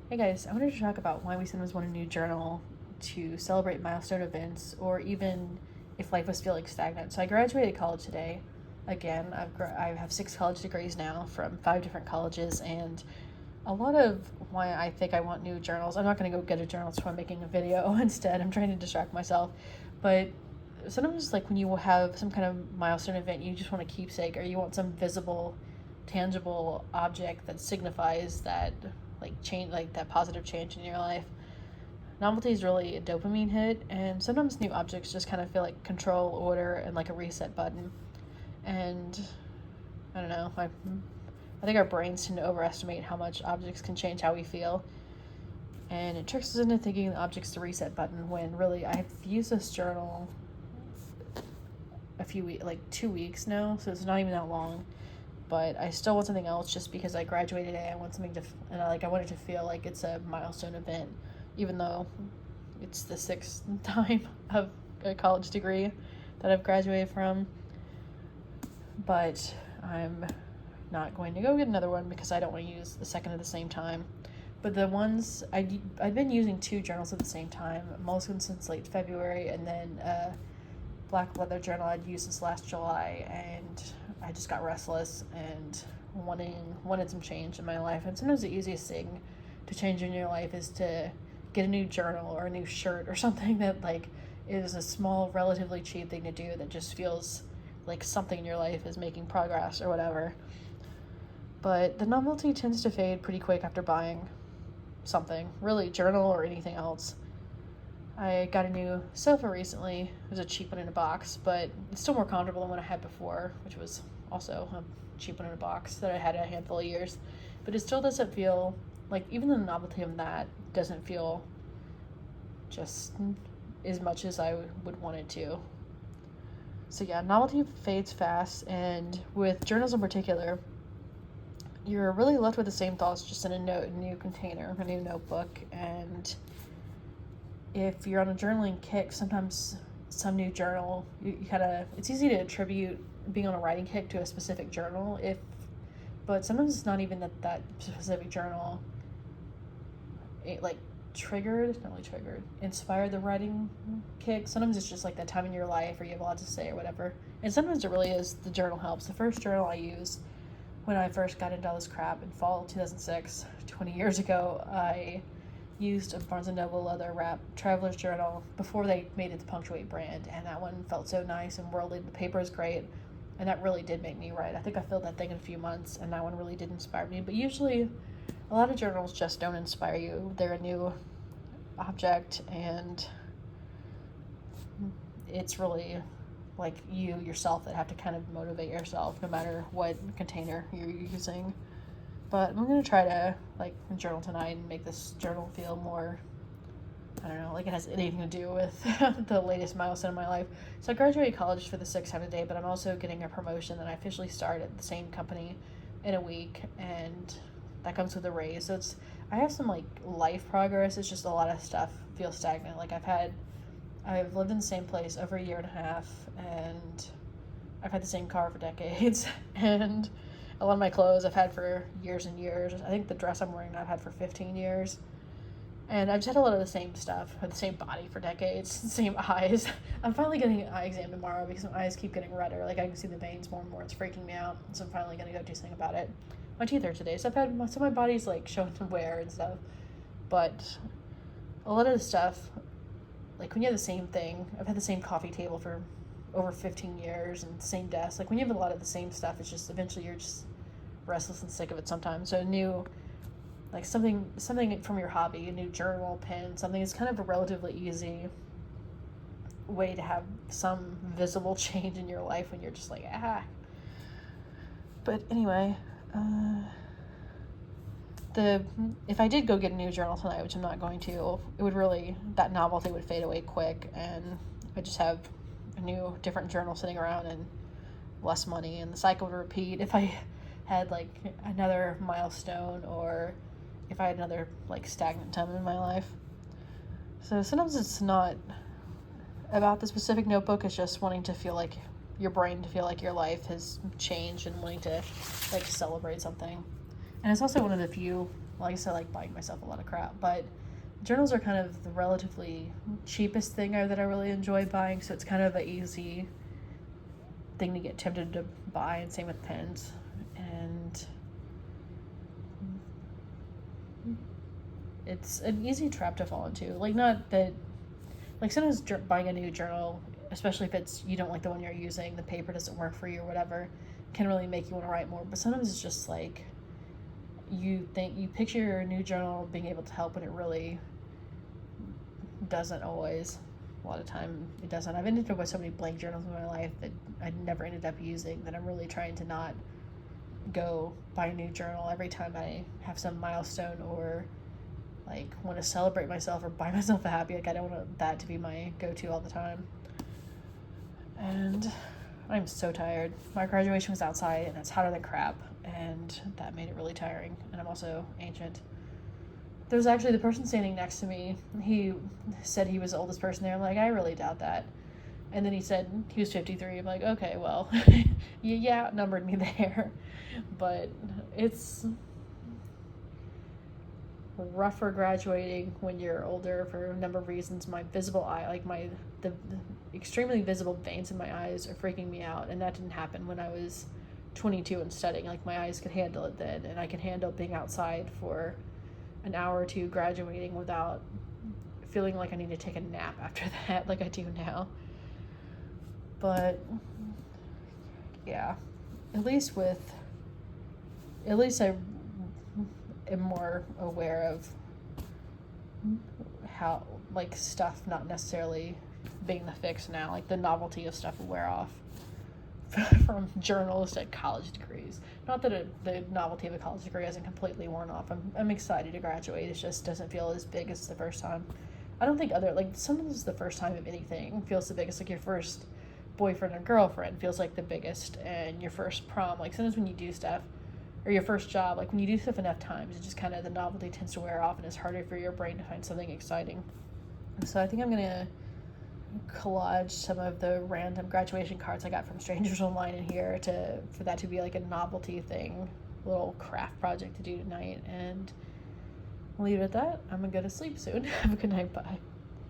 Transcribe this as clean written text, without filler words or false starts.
Hey guys, I wanted to talk about why we sometimes want a new journal to celebrate milestone events or even if life was feeling stagnant. So I graduated college today. Again, I have 6 college degrees now from 5 different colleges, and a lot of why I think I want new journals. I'm not going to go get a journal, so I'm making a video instead. I'm trying to distract myself. But sometimes, like when you have some kind of milestone event, you just want a keepsake or you want some visible, tangible object that signifies that change, like that positive change in your life. Novelty is really a dopamine hit, and sometimes new objects just kind of feel like control, order, and like a reset button. And I don't know, I think our brains tend to overestimate how much objects can change how we feel. And it tricks us into thinking the object's the reset button when really I've used this journal a few weeks, like 2 weeks now, so it's not even that long. But I still want something else just because I graduated and I want something to, and I want it to feel like it's a milestone event, even though it's the 6th time of a college degree that I've graduated from. But I'm not going to go get another one because I don't want to use the second at the same time. But the ones I've been using 2 journals at the same time, Moleskine since late February, and then black leather journal I'd used this last July, and I just got restless and wanted some change in my life. And sometimes the easiest thing to change in your life is to get a new journal or a new shirt or something that is a small, relatively cheap thing to do that just feels like something in your life is making progress or whatever. But the novelty tends to fade pretty quick after buying something, really, journal or anything else. I got a new sofa recently. It was a cheap one in a box, but it's still more comfortable than what I had before, which was also a cheap one in a box that I had a handful of years. But it still doesn't feel like, even the novelty of that doesn't feel just as much as I would want it to. So yeah, novelty fades fast, and with journals in particular, you're really left with the same thoughts, just in a new container, a new notebook. And if you're on a journaling kick, sometimes some new journal, you gotta, it's easy to attribute being on a writing kick to a specific journal, but sometimes it's not even that specific journal, it inspired the writing kick. Sometimes it's just like that time in your life where you have a lot to say or whatever. And sometimes it really is the journal helps. The first journal I used when I first got into all this crap in fall 2006, 20 years ago, I used a Barnes & Noble leather wrap traveler's journal before they made it the Punctuate brand, and that one felt so nice and worldly. The paper is great, and that really did make me write. I think I filled that thing in a few months, and that one really did inspire me. But usually a lot of journals just don't inspire you. They're a new object, and it's really like you yourself that have to kind of motivate yourself no matter what container you're using. But I'm going to try to journal tonight and make this journal feel more, I don't know, like it has anything to do with the latest milestone in my life. So I graduated college for the 6th time today, but I'm also getting a promotion that I officially start at the same company in a week, and that comes with a raise. So I have some life progress. It's just a lot of stuff feels stagnant. I've lived in the same place over a year and a half, and I've had the same car for decades, and a lot of my clothes I've had for years and years. I think the dress I'm wearing now I've had for 15 years. And I've just had a lot of the same stuff, the same body for decades, same eyes. I'm finally getting an eye exam tomorrow because my eyes keep getting redder. I can see the veins more and more. It's freaking me out. So I'm finally going to go do something about it. My teeth hurt today, so my body's showing some wear and stuff. But a lot of the stuff, when you have the same thing, I've had the same coffee table for over 15 years and the same desk. When you have a lot of the same stuff, it's just eventually you're just restless and sick of it sometimes. So a new, something from your hobby, a new journal, pen, something is kind of a relatively easy way to have some visible change in your life when you're just But anyway, if I did go get a new journal tonight, which I'm not going to, that novelty would fade away quick, and I just have a new, different journal sitting around and less money, and the cycle would repeat if I had another milestone, or if I had another stagnant time in my life. So sometimes it's not about the specific notebook, it's just wanting to feel like your brain to feel like your life has changed and wanting to celebrate something. And it's also one of the few like I said, I like buying myself a lot of crap, but journals are kind of the relatively cheapest thing that I really enjoy buying, so it's kind of an easy thing to get tempted to buy, and same with pens. And it's an easy trap to fall into. Like, not that, like, sometimes buying a new journal, especially if it's you don't like the one you're using, the paper doesn't work for you or whatever, can really make you want to write more. But sometimes it's just like you picture your new journal being able to help, when it really doesn't always. A lot of time it doesn't. I've ended up with so many blank journals in my life that I never ended up using, that I'm really trying to not go buy a new journal every time I have some milestone, or like want to celebrate myself or buy myself a happy. Like, I don't want that to be my go-to all the time. And I'm so tired. My graduation was outside and it's hotter than crap, and that made it really tiring. And I'm also ancient. There was actually the person standing next to me. He said he was the oldest person there. I'm like, I really doubt that. And then he said he was 53. I'm like, okay, well, you outnumbered me there. But it's rougher graduating when you're older for a number of reasons. My visible eye, like the extremely visible veins in my eyes are freaking me out, and that didn't happen when I was 22 and studying. Like, my eyes could handle it then, and I can handle being outside for an hour or two graduating without feeling like I need to take a nap after that, like I do now. But yeah, at least I am more aware of how, like, stuff not necessarily being the fix now. Like, the novelty of stuff will wear off from journals to college degrees. Not that the novelty of a college degree hasn't completely worn off. I'm excited to graduate. It just doesn't feel as big as the first time. I don't think sometimes the first time of anything feels the biggest. Like, your first boyfriend or girlfriend feels like the biggest, and your first prom. Like, sometimes when you do stuff, or your first job, like, when you do stuff enough times, it just kind of, the novelty tends to wear off, and it's harder for your brain to find something exciting. So I think I'm gonna collage some of the random graduation cards I got from strangers online in here for that to be like a novelty thing, little craft project to do tonight, and leave it at that. I'm gonna go to sleep soon. Have a good night. Bye.